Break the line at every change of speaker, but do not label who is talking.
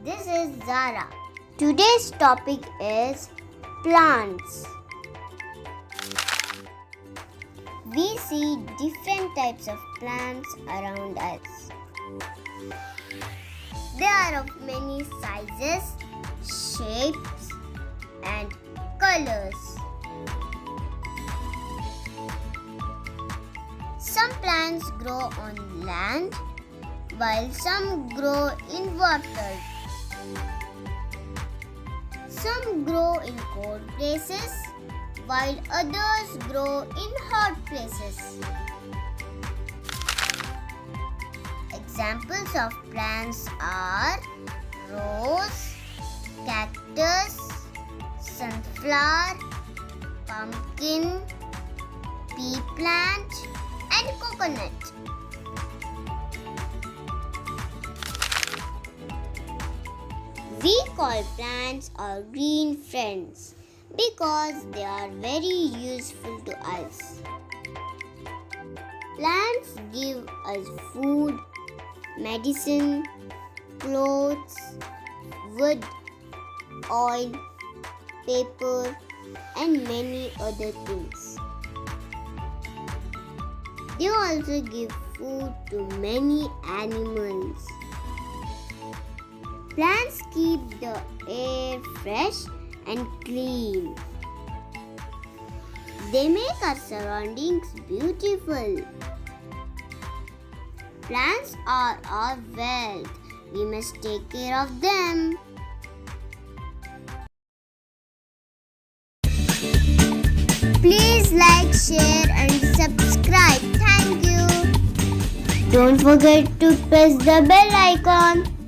This is Zara. Today's topic is plants. We see different types of plants around us. They are of many sizes, shapes, and colors. Some plants grow on land, while some grow in water. Some grow in cold places, while others grow in hot places. Examples of plants are rose, cactus, sunflower, pumpkin, pea plant, and coconut. We call plants our green friends because they are very useful to us. Plants give us food, medicine, clothes, wood, oil, paper, and many other things. They also give food to many animals. Plants keep the air fresh and clean. They make our surroundings beautiful. Plants are our wealth. We must take care of them. Please like, share, and subscribe. Thank you. Don't forget to press the bell icon.